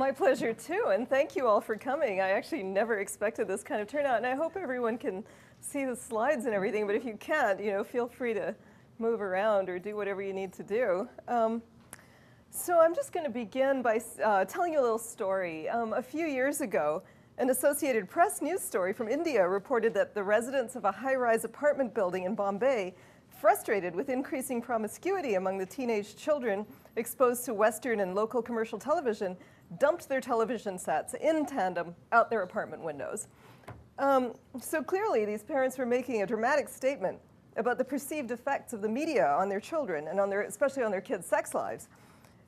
My pleasure too, and thank you all for coming. I actually never expected this kind of turnout, and I hope everyone can see the slides and everything, but if you can't, feel free to move around or do whatever you need to do. So I'm just going to begin by telling you a little story. A few years ago, an Associated Press news story from India reported that the residents of a high-rise apartment building in Bombay, frustrated with increasing promiscuity among the teenage children exposed to Western and local commercial television, dumped their television sets in tandem out their apartment windows. So clearly, these parents were making a dramatic statement about the perceived effects of the media on their children and especially on their kids' sex lives.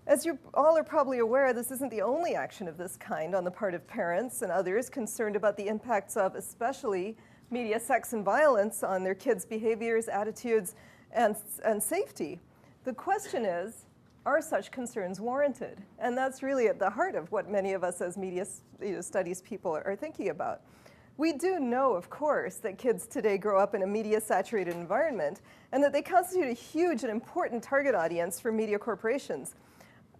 As you all are probably aware, this isn't the only action of this kind on the part of parents and others concerned about the impacts of especially media sex and violence on their kids' behaviors, attitudes, and safety. The question is, are such concerns warranted? And that's really at the heart of what many of us as media studies people are thinking about. We do know, of course, that kids today grow up in a media-saturated environment and that they constitute a huge and important target audience for media corporations.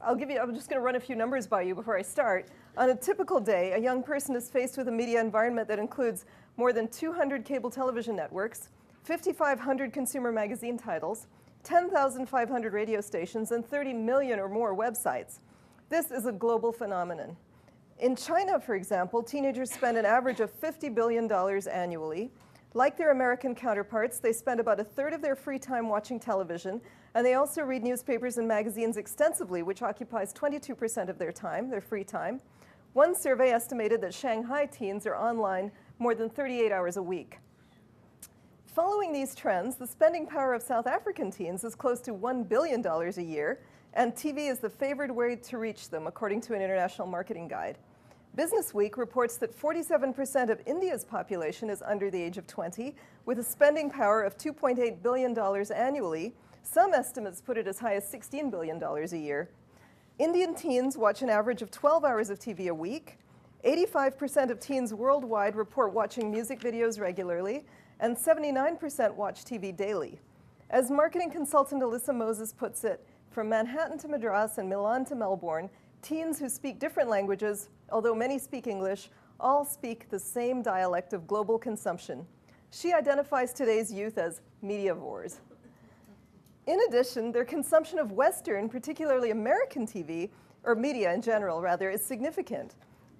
I'm just going to run a few numbers by you before I start. On a typical day, a young person is faced with a media environment that includes more than 200 cable television networks, 5,500 consumer magazine titles, 10,500 radio stations, and 30 million or more websites. This is a global phenomenon. In China, for example, teenagers spend an average of $50 billion annually. Like their American counterparts, they spend about a third of their free time watching television, and they also read newspapers and magazines extensively, which occupies 22% of their time, their free time. One survey estimated that Shanghai teens are online more than 38 hours a week. Following these trends, the spending power of South African teens is close to $1 billion a year, and TV is the favored way to reach them, according to an international marketing guide. Business Week reports that 47% of India's population is under the age of 20, with a spending power of $2.8 billion annually. Some estimates put it as high as $16 billion a year. Indian teens watch an average of 12 hours of TV a week. 85% of teens worldwide report watching music videos regularly, and 79% watch TV daily. As marketing consultant Alyssa Moses puts it, from Manhattan to Madras and Milan to Melbourne, teens who speak different languages, although many speak English, all speak the same dialect of global consumption. She identifies today's youth as mediavores. In addition, their consumption of Western, particularly American TV, or media in general, rather, is significant.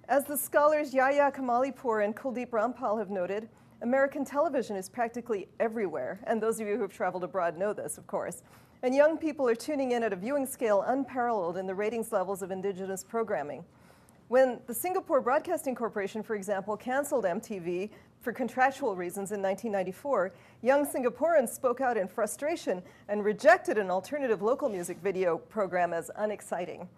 As the scholars Yahya Kamalipour and Kuldeep Rampal have noted, American television is practically everywhere, and those of you who have traveled abroad know this, of course. And young people are tuning in at a viewing scale unparalleled in the ratings levels of indigenous programming. When the Singapore Broadcasting Corporation, for example, canceled MTV for contractual reasons in 1994, young Singaporeans spoke out in frustration and rejected an alternative local music video program as unexciting.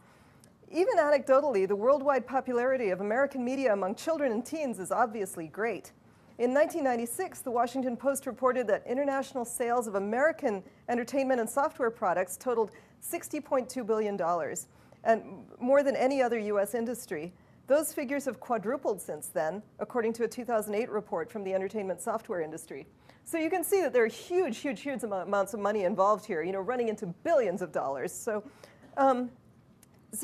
Even anecdotally, the worldwide popularity of American media among children and teens is obviously great. In 1996, the Washington Post reported that international sales of American entertainment and software products totaled $60.2 billion, and more than any other US industry. Those figures have quadrupled since then, according to a 2008 report from the entertainment software industry. So you can see that there are huge amounts of money involved here, running into billions of dollars. So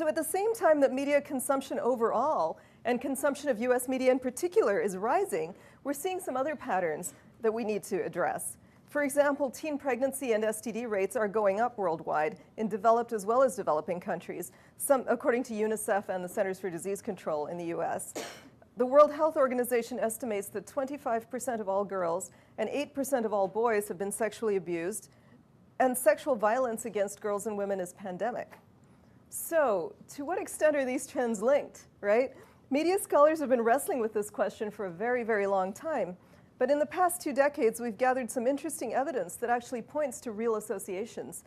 at the same time that media consumption overall and consumption of US media in particular is rising, we're seeing some other patterns that we need to address. For example, teen pregnancy and STD rates are going up worldwide in developed as well as developing countries, according to UNICEF and the Centers for Disease Control in the US. The World Health Organization estimates that 25% of all girls and 8% of all boys have been sexually abused, and sexual violence against girls and women is pandemic. So, to what extent are these trends linked, right? Media scholars have been wrestling with this question for a very, very long time. But in the past 2 decades, we've gathered some interesting evidence that actually points to real associations.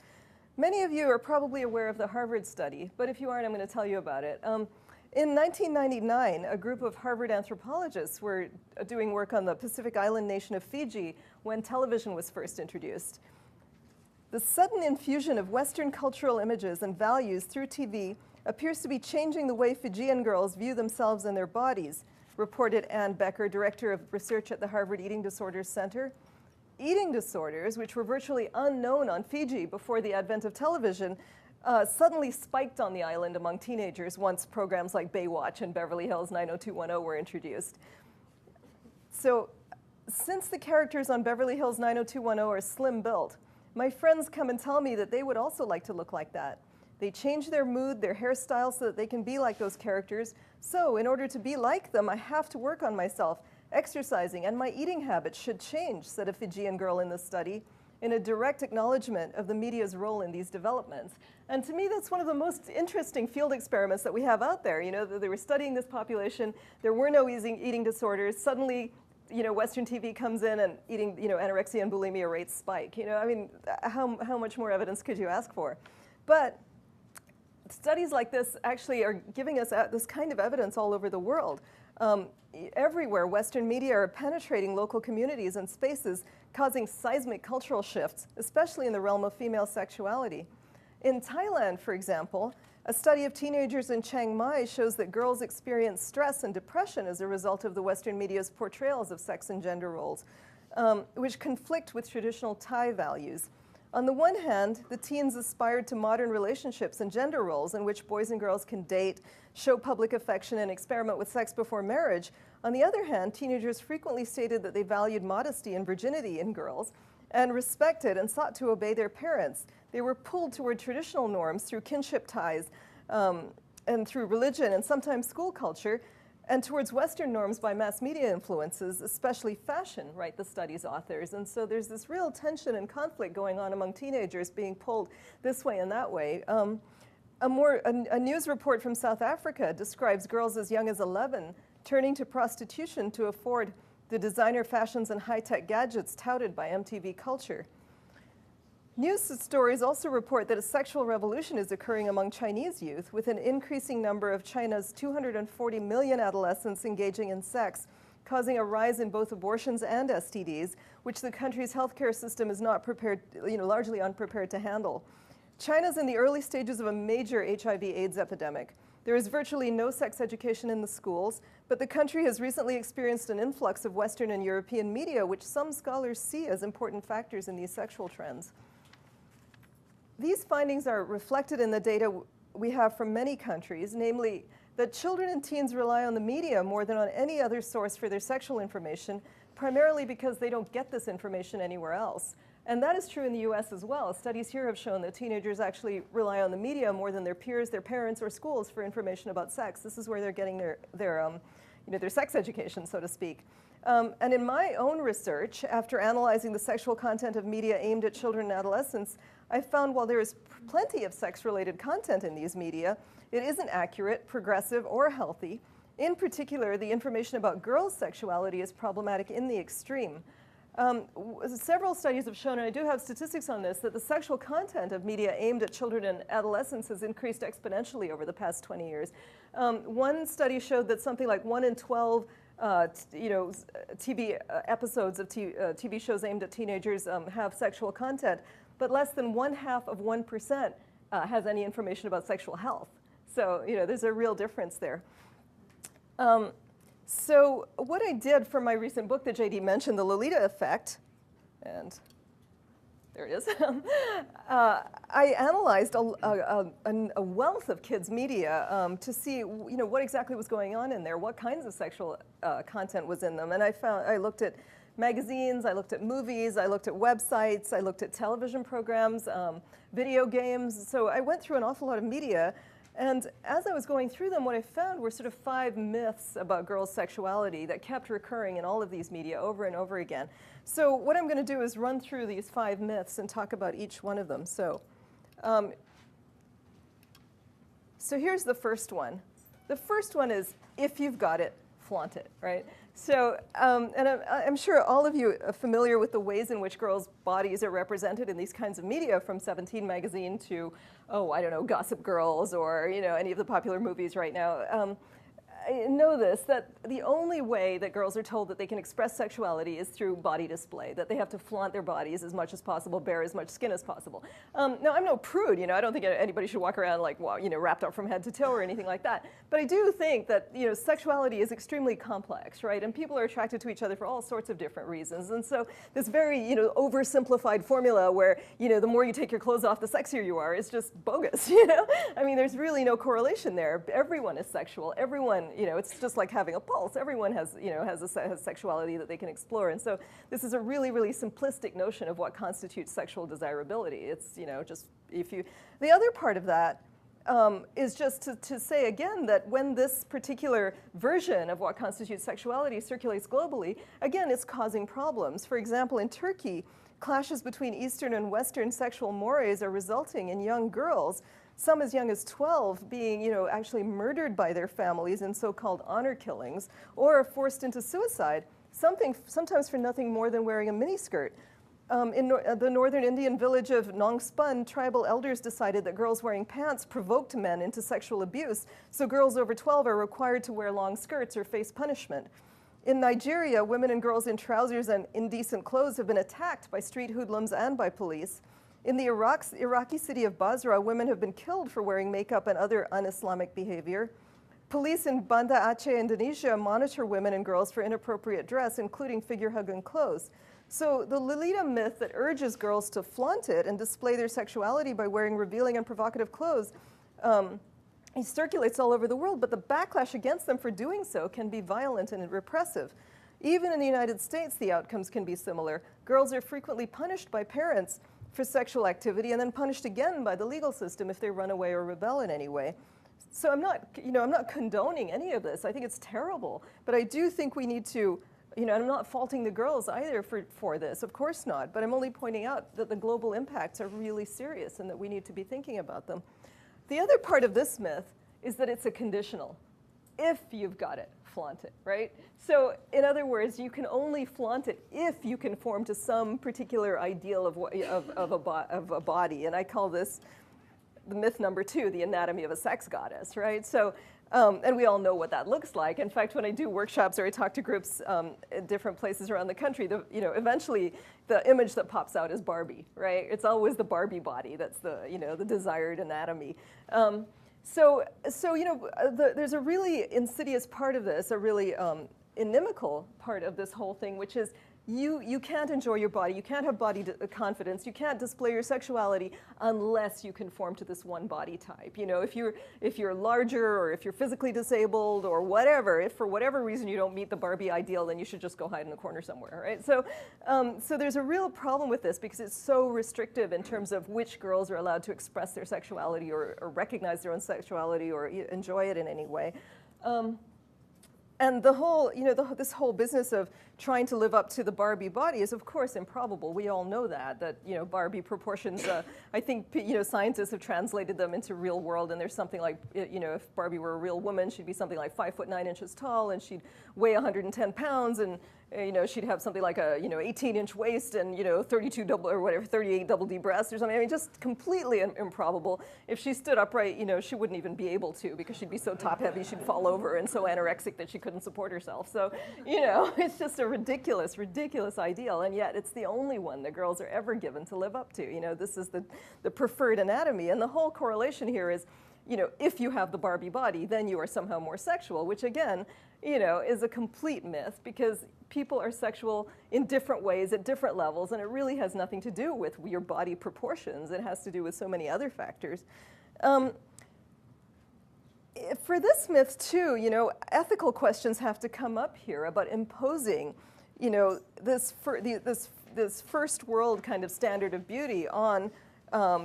Many of you are probably aware of the Harvard study, but if you aren't, I'm going to tell you about it. In 1999, a group of Harvard anthropologists were doing work on the Pacific island nation of Fiji when television was first introduced. The sudden infusion of Western cultural images and values through TV appears to be changing the way Fijian girls view themselves and their bodies, reported Ann Becker, director of research at the Harvard Eating Disorders Center. Eating disorders, which were virtually unknown on Fiji before the advent of television, suddenly spiked on the island among teenagers once programs like Baywatch and Beverly Hills 90210 were introduced. So since the characters on Beverly Hills 90210 are slim built, my friends come and tell me that they would also like to look like that. They change their mood, their hairstyle so that they can be like those characters. So in order to be like them, I have to work on myself, exercising, and my eating habits should change, said a Fijian girl in this study, in a direct acknowledgement of the media's role in these developments. And to me, that's one of the most interesting field experiments that we have out there. You know, they were studying this population. There were no eating disorders. Suddenly, you know, Western TV comes in and eating, you know, anorexia and bulimia rates spike. You know, I mean, how much more evidence could you ask for? But studies like this actually are giving us this kind of evidence all over the world. Everywhere, Western media are penetrating local communities and spaces, causing seismic cultural shifts, especially in the realm of female sexuality. In Thailand, for example, a study of teenagers in Chiang Mai shows that girls experience stress and depression as a result of the Western media's portrayals of sex and gender roles, which conflict with traditional Thai values. On the one hand, the teens aspired to modern relationships and gender roles in which boys and girls can date, show public affection, and experiment with sex before marriage. On the other hand, teenagers frequently stated that they valued modesty and virginity in girls and respected and sought to obey their parents. They were pulled toward traditional norms through kinship ties and through religion and sometimes school culture, and towards Western norms by mass media influences, especially fashion, write the study's authors. And so there's this real tension and conflict going on among teenagers being pulled this way and that way. A news report from South Africa describes girls as young as 11 turning to prostitution to afford the designer fashions and high-tech gadgets touted by MTV culture. News stories also report that a sexual revolution is occurring among Chinese youth, with an increasing number of China's 240 million adolescents engaging in sex, causing a rise in both abortions and STDs, which the country's healthcare system is not prepared, largely unprepared to handle. China's in the early stages of a major HIV/AIDS epidemic. There is virtually no sex education in the schools, but the country has recently experienced an influx of Western and European media, which some scholars see as important factors in these sexual trends. These findings are reflected in the data we have from many countries, namely that children and teens rely on the media more than on any other source for their sexual information, primarily because they don't get this information anywhere else. And that is true in the US as well. Studies here have shown that teenagers actually rely on the media more than their peers, their parents, or schools for information about sex. This is where they're getting their sex education, so to speak. And in my own research, after analyzing the sexual content of media aimed at children and adolescents, I found while there is plenty of sex-related content in these media, it isn't accurate, progressive, or healthy. In particular, the information about girls' sexuality is problematic in the extreme. Several studies have shown, and I do have statistics on this, that the sexual content of media aimed at children and adolescents has increased exponentially over the past 20 years. One study showed that something like 1 in 12 TV episodes of TV shows aimed at teenagers have sexual content, but less than 0.5% has any information about sexual health. So, there's a real difference there. So what I did for my recent book that JD mentioned, The Lolita Effect, and there it is, I analyzed a wealth of kids' media to see what exactly was going on in there, what kinds of sexual content was in them. And I looked at magazines, I looked at movies, I looked at websites, I looked at television programs, video games. So I went through an awful lot of media. And as I was going through them, what I found were sort of 5 myths about girls' sexuality that kept recurring in all of these media over and over again. So what I'm going to do is run through these 5 myths and talk about each one of them. So here's the first one. The first one is, if you've got it, flaunt it, right? So, and I'm sure all of you are familiar with the ways in which girls' bodies are represented in these kinds of media, from 17 magazine to, Gossip Girls, or any of the popular movies right now. know this, that the only way that girls are told that they can express sexuality is through body display, that they have to flaunt their bodies as much as possible, bare as much skin as possible. Now, I'm no prude, I don't think anybody should walk around like, well, wrapped up from head to toe or anything like that. But I do think that, sexuality is extremely complex, right? And people are attracted to each other for all sorts of different reasons. And so this very, oversimplified formula where, the more you take your clothes off, the sexier you are is just bogus, I mean, there's really no correlation there. Everyone is sexual. Everyone, it's just like having a pulse. Everyone has sexuality that they can explore. And so this is a really, really simplistic notion of what constitutes sexual desirability. It's, just if you, the other part of that is just to say again that when this particular version of what constitutes sexuality circulates globally, again, it's causing problems. For example, in Turkey, clashes between Eastern and Western sexual mores are resulting in young girls, some as young as 12, being, actually murdered by their families in so-called honor killings, or forced into suicide, sometimes for nothing more than wearing a miniskirt. In the northern Indian village of Nongspun, tribal elders decided that girls wearing pants provoked men into sexual abuse, so girls over 12 are required to wear long skirts or face punishment. In Nigeria, women and girls in trousers and indecent clothes have been attacked by street hoodlums and by police. In the Iraqi city of Basra, women have been killed for wearing makeup and other un-Islamic behavior. Police in Banda Aceh, Indonesia, monitor women and girls for inappropriate dress, including figure-hugging clothes. So the Lolita myth that urges girls to flaunt it and display their sexuality by wearing revealing and provocative clothes it circulates all over the world, but the backlash against them for doing so can be violent and repressive. Even in the United States, the outcomes can be similar. Girls are frequently punished by parents for sexual activity and then punished again by the legal system if they run away or rebel in any way. So I'm not condoning any of this. I think it's terrible, but I do think we need to, I'm not faulting the girls either for this, of course not, but I'm only pointing out that the global impacts are really serious and that we need to be thinking about them. The other part of this myth is that it's a conditional. If you've got it, flaunt it, right? So in other words, you can only flaunt it if you conform to some particular ideal of a body. And I call this the myth number 2, the anatomy of a sex goddess, right? So, and we all know what that looks like. In fact, when I do workshops or I talk to groups at different places around the country, eventually the image that pops out is Barbie, right? It's always the Barbie body that's the, the desired anatomy. There's a really insidious part of this, a really inimical part of this whole thing, which is you can't enjoy your body, you can't have body confidence, you can't display your sexuality unless you conform to this one body type. If you're larger or if you're physically disabled or whatever, if for whatever reason you don't meet the Barbie ideal, then you should just go hide in the corner somewhere, right? So there's a real problem with this because it's so restrictive in terms of which girls are allowed to express their sexuality or recognize their own sexuality or enjoy it in any way. And the whole, this whole business of trying to live up to the Barbie body is, of course, improbable. We all know that Barbie proportions, I think, scientists have translated them into real world, and there's something like, if Barbie were a real woman, she'd be something like 5'9" tall, and she'd weigh 110 pounds, and she'd have something like a 18-inch waist and 38 double D breasts or something. I mean, just completely improbable. If she stood upright, she wouldn't even be able to because she'd be so top heavy she'd fall over and so anorexic that she couldn't support herself. So it's just a ridiculous ideal, and yet it's the only one that girls are ever given to live up to. This is the preferred anatomy, and the whole correlation here is, if you have the Barbie body, then you are somehow more sexual, which again, is a complete myth because people are sexual in different ways at different levels, and it really has nothing to do with your body proportions. It has to do with so many other factors. For this myth too, ethical questions have to come up here about imposing, this first world kind of standard of beauty on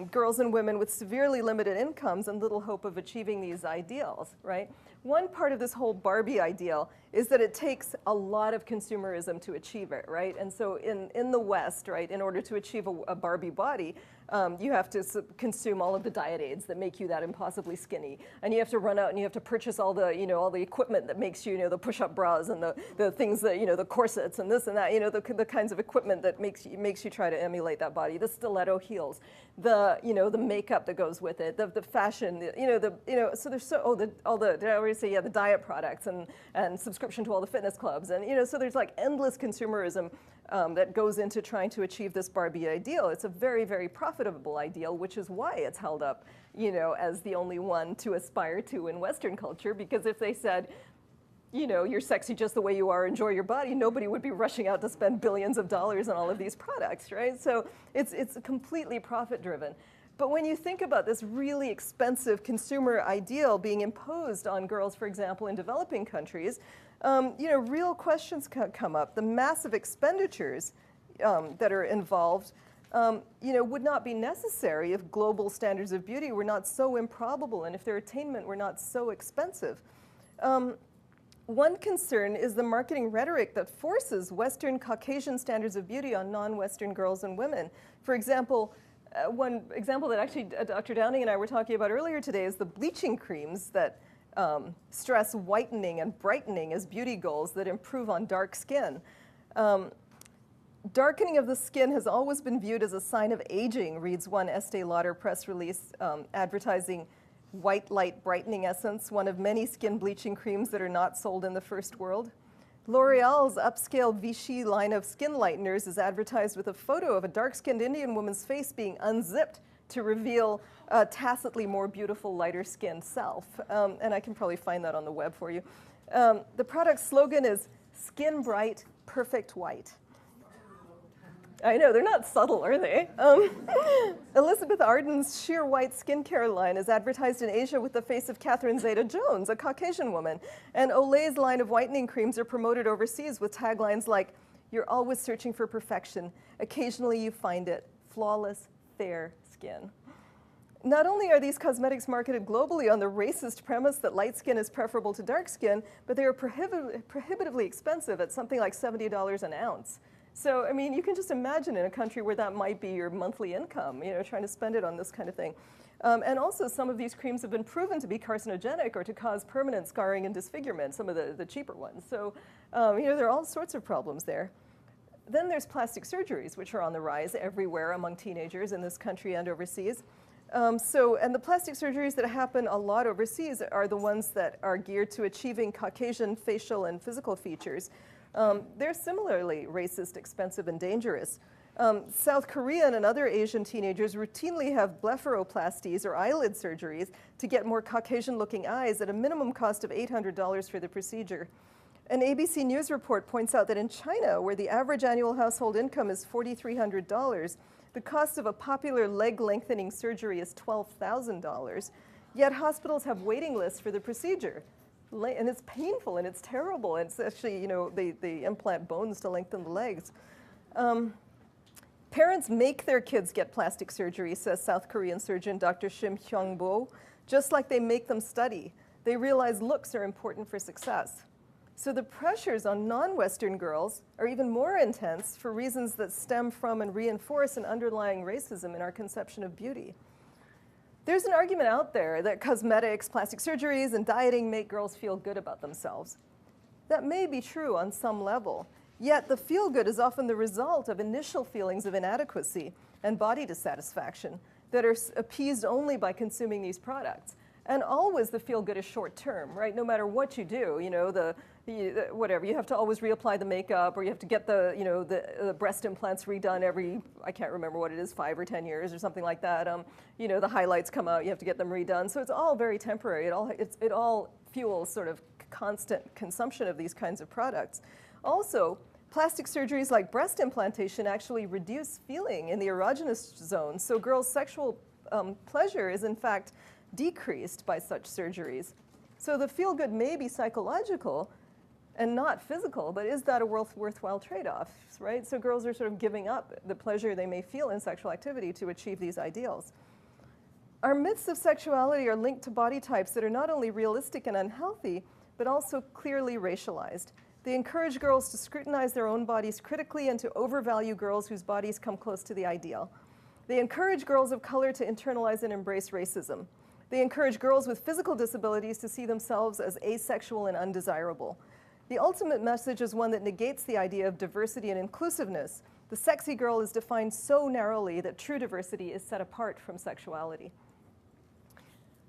girls and women with severely limited incomes and little hope of achieving these ideals, right? One part of this whole Barbie ideal is that it takes a lot of consumerism to achieve it, right? And so in the West, right, in order to achieve a Barbie body, You have to consume all of the diet aids that make you that impossibly skinny, and you have to run out and you have to purchase all the, all the equipment that makes you, the push-up bras and the things that, the corsets and this and that, the kinds of equipment that makes you try to emulate that body, the stiletto heels, the makeup that goes with it, the fashion, so there's all the did I already say, the diet products and subscription to all the fitness clubs, and so there's like endless consumerism that goes into trying to achieve this Barbie ideal. It's a very, very profitable ideal, which is why it's held up, as the only one to aspire to in Western culture, because if they said, you're sexy just the way you are, enjoy your body, nobody would be rushing out to spend billions of dollars on all of these products, right? So it's completely profit-driven. But when you think about this really expensive consumer ideal being imposed on girls, for example, in developing countries, real questions come up. The massive expenditures that are involved, would not be necessary if global standards of beauty were not so improbable and if their attainment were not so expensive. One concern is the marketing rhetoric that forces Western Caucasian standards of beauty on non-Western girls and women. For example, one example that actually Dr. Downing and I were talking about earlier today is the bleaching creams that stress whitening and brightening as beauty goals that improve on dark skin. Darkening of the skin has always been viewed as a sign of aging, reads one Estee Lauder press release advertising White Light Brightening Essence, one of many skin bleaching creams that are not sold in the first world. L'Oreal's upscale Vichy line of skin lighteners is advertised with a photo of a dark-skinned Indian woman's face being unzipped to reveal a tacitly more beautiful, lighter-skinned self. And I can probably find that on the web for you. The product's slogan is "Skin Bright, Perfect White." I know, they're not subtle, are they? Elizabeth Arden's Sheer White skincare line is advertised in Asia with the face of Catherine Zeta-Jones, a Caucasian woman. And Olay's line of whitening creams are promoted overseas with taglines like, "You're always searching for perfection. Occasionally you find it. Flawless, fair skin." Not only are these cosmetics marketed globally on the racist premise that light skin is preferable to dark skin, but they are prohibitively expensive at something like $70 an ounce. So, I mean, you can just imagine in a country where that might be your monthly income, trying to spend it on this kind of thing. And also, some of these creams have been proven to be carcinogenic or to cause permanent scarring and disfigurement, some of the cheaper ones. So, there are all sorts of problems there. Then there's plastic surgeries, which are on the rise everywhere among teenagers in this country and overseas. And the plastic surgeries that happen a lot overseas are the ones that are geared to achieving Caucasian facial and physical features. They're similarly racist, expensive, and dangerous. South Korean and other Asian teenagers routinely have blepharoplasties or eyelid surgeries to get more Caucasian-looking eyes at a minimum cost of $800 for the procedure. An ABC News report points out that in China, where the average annual household income is $4,300, the cost of a popular leg-lengthening surgery is $12,000, yet hospitals have waiting lists for the procedure. And it's painful and it's terrible. It's actually, they implant bones to lengthen the legs. Parents make their kids get plastic surgery, says South Korean surgeon Dr. Shim Hyung-bo, just like they make them study. They realize looks are important for success. So the pressures on non-Western girls are even more intense for reasons that stem from and reinforce an underlying racism in our conception of beauty. There's an argument out there that cosmetics, plastic surgeries, and dieting make girls feel good about themselves. That may be true on some level, yet the feel-good is often the result of initial feelings of inadequacy and body dissatisfaction that are appeased only by consuming these products. And always the feel-good is short-term, right? No matter what you do, whatever, you have to always reapply the makeup, or you have to get the breast implants redone every, I can't remember what it is, 5 or 10 years or something like that. The highlights come out, you have to get them redone. So it's all very temporary. It all fuels sort of constant consumption of these kinds of products. Also, plastic surgeries like breast implantation actually reduce feeling in the erogenous zone. So girls' sexual pleasure is in fact decreased by such surgeries. So the feel-good may be psychological and not physical, but is that a worthwhile trade-off, right? So girls are sort of giving up the pleasure they may feel in sexual activity to achieve these ideals. Our myths of sexuality are linked to body types that are not only realistic and unhealthy, but also clearly racialized. They encourage girls to scrutinize their own bodies critically and to overvalue girls whose bodies come close to the ideal. They encourage girls of color to internalize and embrace racism. They encourage girls with physical disabilities to see themselves as asexual and undesirable. The ultimate message is one that negates the idea of diversity and inclusiveness. The sexy girl is defined so narrowly that true diversity is set apart from sexuality.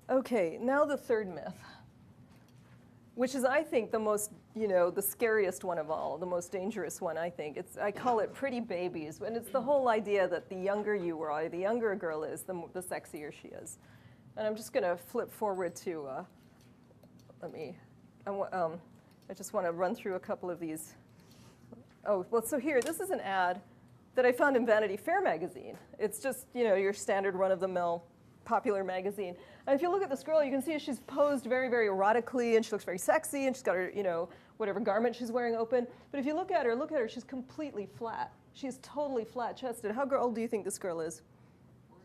Okay, now the third myth, which is, I think, the most, the scariest one of all, the most dangerous one, I think. I call it pretty babies, and it's the whole idea that the younger you are, the younger a girl is, the sexier she is. And I'm just going to flip forward to, I just want to run through a couple of these. Oh, well, so here, this is an ad that I found in Vanity Fair magazine. It's just, your standard run-of-the-mill popular magazine. And if you look at this girl, you can see she's posed very, very erotically, and she looks very sexy, and she's got her, whatever garment she's wearing open. But if you look at her, she's completely flat. She's totally flat-chested. How old do you think this girl is? 14,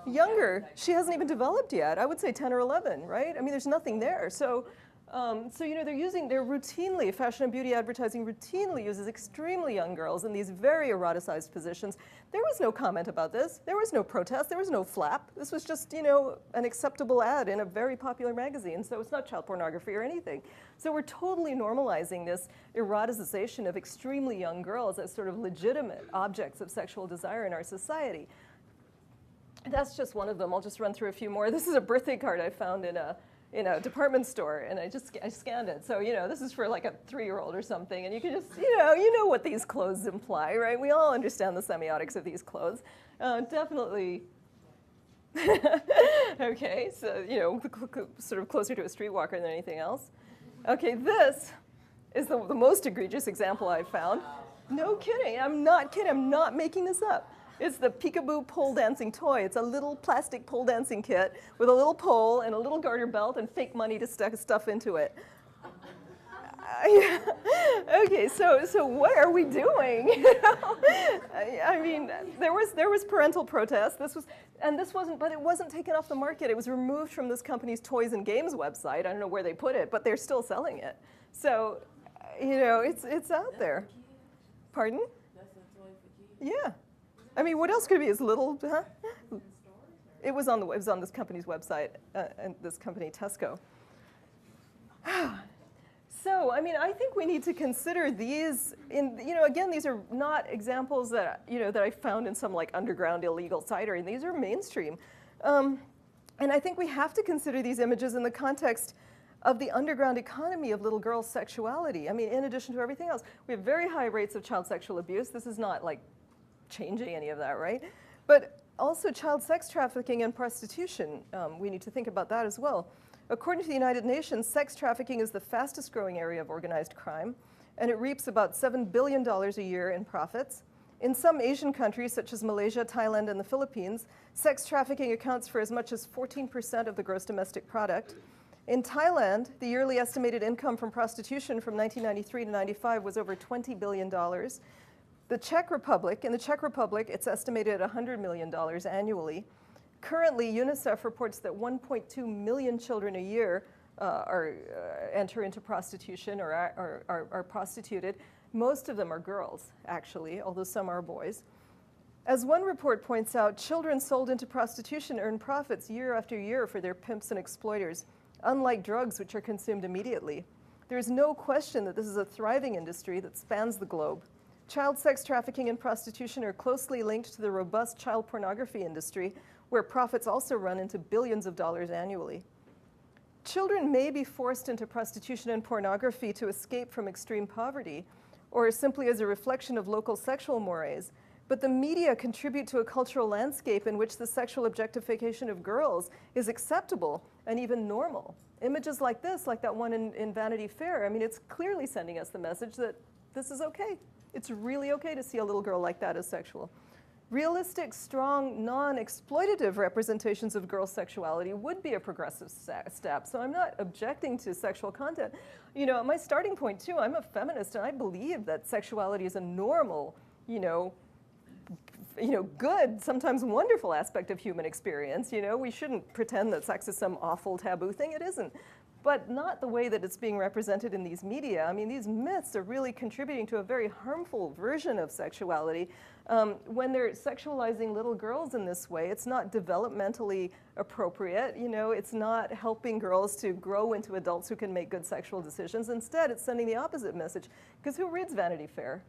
12. Younger. She hasn't even developed yet. I would say 10 or 11, right? I mean, there's nothing there. So they're routinely, fashion and beauty advertising routinely uses extremely young girls in these very eroticized positions. There was no comment about this. There was no protest. There was no flap. This was just, an acceptable ad in a very popular magazine. So it's not child pornography or anything. So we're totally normalizing this eroticization of extremely young girls as sort of legitimate objects of sexual desire in our society. That's just one of them. I'll just run through a few more. This is a birthday card I found in a department store, and I scanned it. So, this is for like a 3-year-old or something, and you can just, you know what these clothes imply, right? We all understand the semiotics of these clothes. Definitely. Okay, so, sort of closer to a streetwalker than anything else. Okay, this is the most egregious example I've found. No kidding, I'm not kidding, I'm not making this up. It's the peekaboo pole dancing toy. It's a little plastic pole dancing kit with a little pole and a little garter belt and fake money to stuff into it. Okay, so what are we doing? I mean, there was parental protest. But it wasn't taken off the market. It was removed from this company's toys and games website. I don't know where they put it, but they're still selling it. So, it's out there. Pardon? That's a toy for kids. Yeah. I mean, what else could it be? As little, huh? It was on this company's website, and this company, Tesco. So, I mean, I think we need to consider these. Again, these are not examples that that I found in some like underground illegal site, or these are mainstream. And I think we have to consider these images in the context of the underground economy of little girls' sexuality. I mean, in addition to everything else, we have very high rates of child sexual abuse. This is not like changing any of that, right? But also child sex trafficking and prostitution. We need to think about that as well. According to the United Nations, sex trafficking is the fastest growing area of organized crime, and it reaps about $7 billion a year in profits. In some Asian countries, such as Malaysia, Thailand, and the Philippines, sex trafficking accounts for as much as 14% of the gross domestic product. In Thailand, the yearly estimated income from prostitution from 1993 to 95 was over $20 billion. In the Czech Republic, it's estimated at $100 million annually. Currently, UNICEF reports that 1.2 million children a year enter into prostitution or are prostituted. Most of them are girls, actually, although some are boys. As one report points out, children sold into prostitution earn profits year after year for their pimps and exploiters, unlike drugs, which are consumed immediately. There is no question that this is a thriving industry that spans the globe. Child sex trafficking and prostitution are closely linked to the robust child pornography industry, where profits also run into billions of dollars annually. Children may be forced into prostitution and pornography to escape from extreme poverty, or simply as a reflection of local sexual mores, but the media contribute to a cultural landscape in which the sexual objectification of girls is acceptable and even normal. Images like this, like that one in Vanity Fair, I mean, it's clearly sending us the message that this is okay. It's really okay to see a little girl like that as sexual. Realistic, strong, non-exploitative representations of girl sexuality would be a progressive step. So I'm not objecting to sexual content. My starting point too, I'm a feminist, and I believe that sexuality is a normal, good, sometimes wonderful aspect of human experience. We shouldn't pretend that sex is some awful taboo thing. It isn't. but not the way that it's being represented in these media. I mean, these myths are really contributing to a very harmful version of sexuality. When they're sexualizing little girls in this way, it's not developmentally appropriate. You know, it's not helping girls to grow into adults who can make good sexual decisions. Instead, it's sending the opposite message. Because who reads Vanity Fair?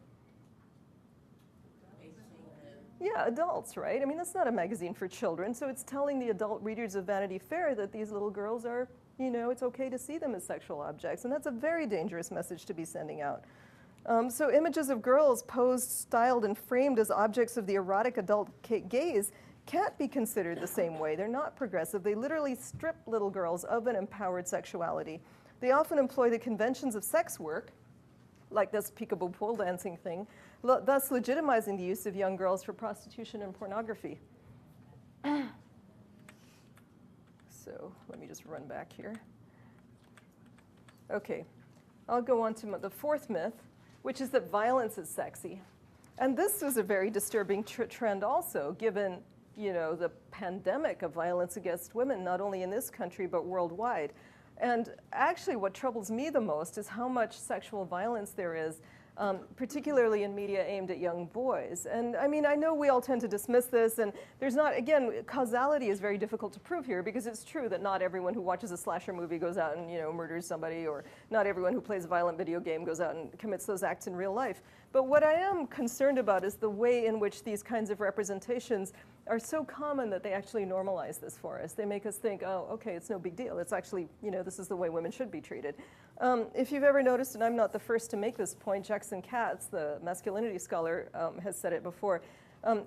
Yeah, adults, right? I mean, that's not a magazine for children. So it's telling the adult readers of Vanity Fair that these little girls are, you know, it's okay to see them as sexual objects. And that's a very dangerous message to be sending out. So images of girls posed, styled, and framed as objects of the erotic adult gaze can't be considered the same way. They're not progressive. They literally strip little girls of an empowered sexuality. They often employ the conventions of sex work, like this peekaboo pole dancing thing, thus legitimizing the use of young girls for prostitution and pornography. So let me just run back here. Okay, I'll go on to the fourth myth, which is that violence is sexy. And this was a very disturbing trend also, given, you know, the pandemic of violence against women, not only in this country, but worldwide. And actually what troubles me the most is how much sexual violence there is, particularly in media aimed at young boys. And I mean, I know we all tend to dismiss this, and there's not, again, causality is very difficult to prove here, because it's true that not everyone who watches a slasher movie goes out and, you know, murders somebody, or not everyone who plays a violent video game goes out and commits those acts in real life. But what I am concerned about is the way in which these kinds of representations are so common that they actually normalize this for us. They make us think, oh, okay, it's no big deal. It's actually, you know, this is the way women should be treated. If you've ever noticed, and I'm not the first to make this point, Jackson Katz, the masculinity scholar, has said it before,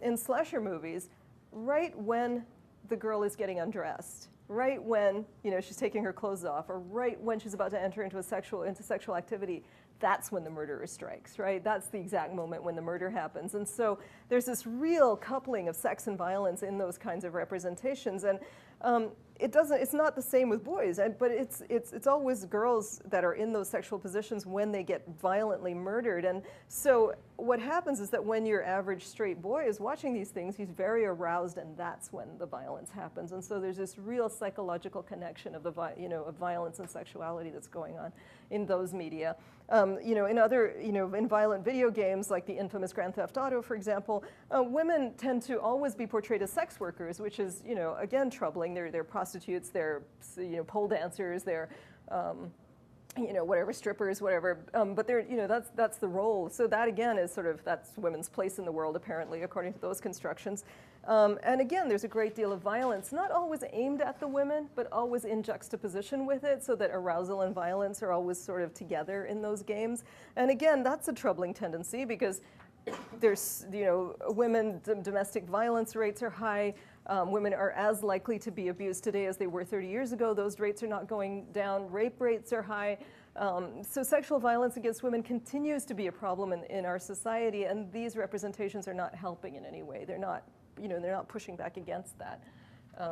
in slasher movies, right when the girl is getting undressed, right when, you know, she's taking her clothes off, or right when she's about to enter into sexual activity, that's when the murderer strikes, right? That's the exact moment when the murder happens. And so there's this real coupling of sex and violence in those kinds of representations. And it's not the same with boys, but it's always girls that are in those sexual positions when they get violently murdered. And so what happens is that when your average straight boy is watching these things, he's very aroused, and that's when the violence happens. And so there's this real psychological connection of of violence and sexuality that's going on in those media. You know, in other, you know, in violent video games like the infamous Grand Theft Auto, for example, women tend to always be portrayed as sex workers, which is, you know, again, troubling. They're prostitutes, they're, you know, pole dancers, they're, you know, whatever, strippers, whatever. But they're, you know, that's the role. So that again is sort of, that's women's place in the world, apparently, according to those constructions. And again, there's a great deal of violence, not always aimed at the women, but always in juxtaposition with it, so that arousal and violence are always sort of together in those games. And again, that's a troubling tendency, because there's, you know, domestic violence rates are high. Women are as likely to be abused today as they were 30 years ago. Those rates are not going down. Rape rates are high. So sexual violence against women continues to be a problem in our society, and these representations are not helping in any way. They're not, you know, they're not pushing back against that.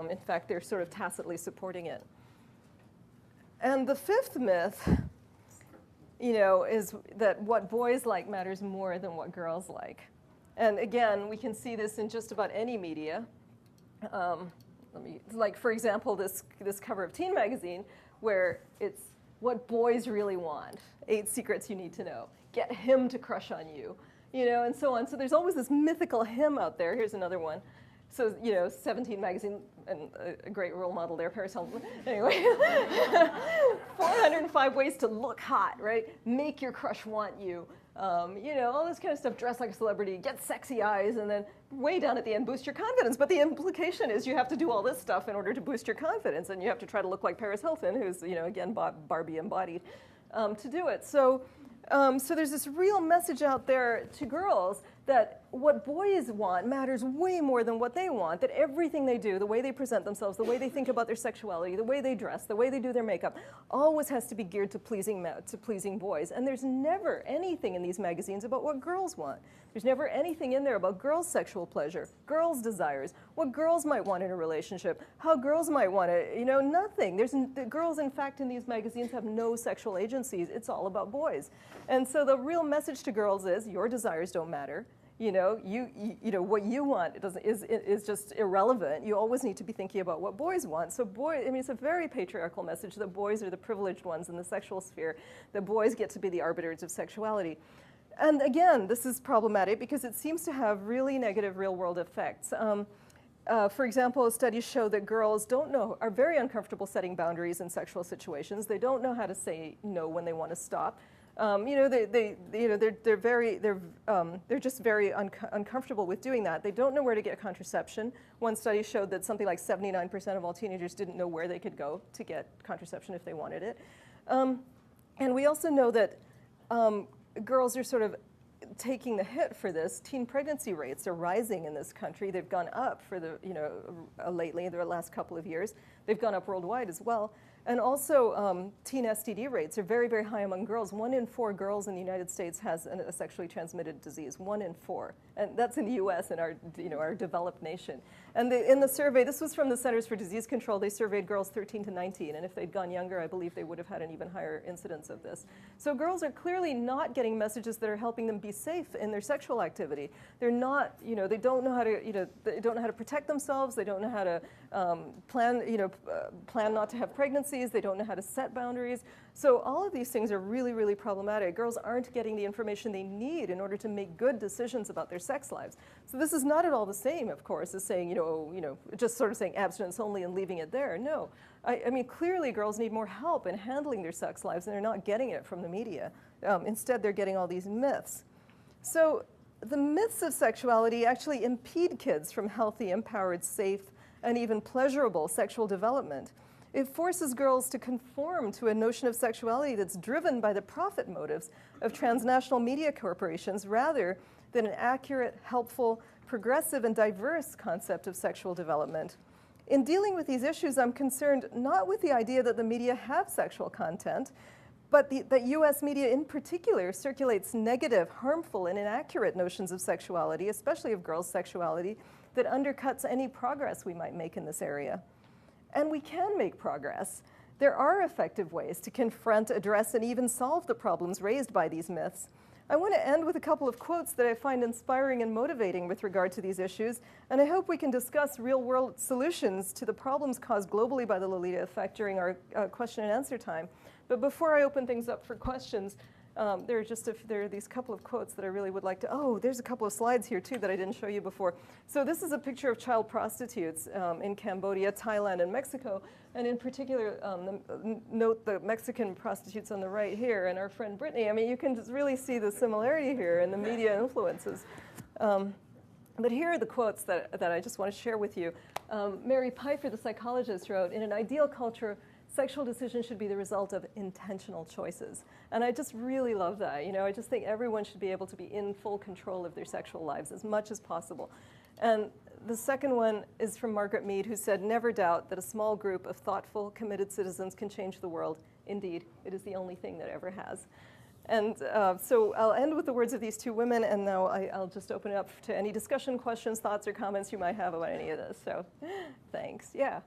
In fact, they're sort of tacitly supporting it. And the fifth myth, you know, is that what boys like matters more than what girls like. And again, we can see this in just about any media. Like, for example, this cover of Teen Magazine, where it's what boys really want. 8 secrets you need to know. Get him to crush on you, you know, and so on. So there's always this mythical him out there. Here's another one. So, you know, 17 Magazine, and a great role model there, Paris Hilton. Anyway, 405 ways to look hot, right? Make your crush want you. You know, all this kind of stuff, dress like a celebrity, get sexy eyes, and then way down at the end, boost your confidence. But the implication is you have to do all this stuff in order to boost your confidence, and you have to try to look like Paris Hilton, who's, you know, again, Barbie embodied, to do it. So there's this real message out there to girls that what boys want matters way more than what they want, that everything they do, the way they present themselves, the way they think about their sexuality, the way they dress, the way they do their makeup, always has to be geared to pleasing boys. And there's never anything in these magazines about what girls want. There's never anything in there about girls' sexual pleasure, girls' desires, what girls might want in a relationship, how girls might want it, you know, nothing. The girls, in fact, in these magazines have no sexual agencies. It's all about boys. And so the real message to girls is your desires don't matter. You know, you know what you want is just irrelevant. You always need to be thinking about what boys want. So I mean, it's a very patriarchal message that boys are the privileged ones in the sexual sphere, that boys get to be the arbiters of sexuality. And again, this is problematic because it seems to have really negative real-world effects. For example, studies show that girls are very uncomfortable setting boundaries in sexual situations. They don't know how to say no when they want to stop. You know, they're just very uncomfortable with doing that. They don't know where to get contraception. One study showed that something like 79% of all teenagers didn't know where they could go to get contraception if they wanted it. And we also know that girls are sort of taking the hit for this. Teen pregnancy rates are rising in this country. They've gone up for lately, in the last couple of years. They've gone up worldwide as well. And also, teen STD rates are very, very high among girls. 1 in 4 girls in the United States has a sexually transmitted disease. 1 in 4, and that's in the U.S. in our developed nation. And in the survey, this was from the Centers for Disease Control. They surveyed girls 13 to 19, and if they'd gone younger, I believe they would have had an even higher incidence of this. So girls are clearly not getting messages that are helping them be safe in their sexual activity. They're not, they don't know how to, they don't know how to protect themselves. They don't know how to plan not to have pregnancies. They don't know how to set boundaries. So all of these things are really, really problematic. Girls aren't getting the information they need in order to make good decisions about their sex lives. So this is not at all the same, of course, as saying, just sort of saying abstinence only and leaving it there. No. I mean, clearly girls need more help in handling their sex lives, and they're not getting it from the media. Instead, they're getting all these myths. So the myths of sexuality actually impede kids from healthy, empowered, safe, and even pleasurable sexual development. It forces girls to conform to a notion of sexuality that's driven by the profit motives of transnational media corporations rather than an accurate, helpful, progressive, and diverse concept of sexual development. In dealing with these issues, I'm concerned not with the idea that the media have sexual content, but that US media in particular circulates negative, harmful, and inaccurate notions of sexuality, especially of girls' sexuality, that undercuts any progress we might make in this area. And we can make progress. There are effective ways to confront, address, and even solve the problems raised by these myths. I want to end with a couple of quotes that I find inspiring and motivating with regard to these issues, and I hope we can discuss real-world solutions to the problems caused globally by the Lolita effect during our question and answer time. But before I open things up for questions, there are these couple of quotes that I really would like to, there's a couple of slides here too that I didn't show you before. So this is a picture of child prostitutes in Cambodia, Thailand, and Mexico. And in particular, note the Mexican prostitutes on the right here and our friend Brittany. I mean, you can just really see the similarity here in the media influences. But here are the quotes that I just want to share with you. Mary Pfeiffer, the psychologist, wrote, "In an ideal culture, sexual decisions should be the result of intentional choices." And I just really love that. I just think everyone should be able to be in full control of their sexual lives as much as possible. And the second one is from Margaret Mead, who said, "Never doubt that a small group of thoughtful, committed citizens can change the world. Indeed, it is the only thing that ever has." And so I'll end with the words of these two women, and now I'll just open it up to any discussion, questions, thoughts, or comments you might have about any of this. So thanks. Yeah.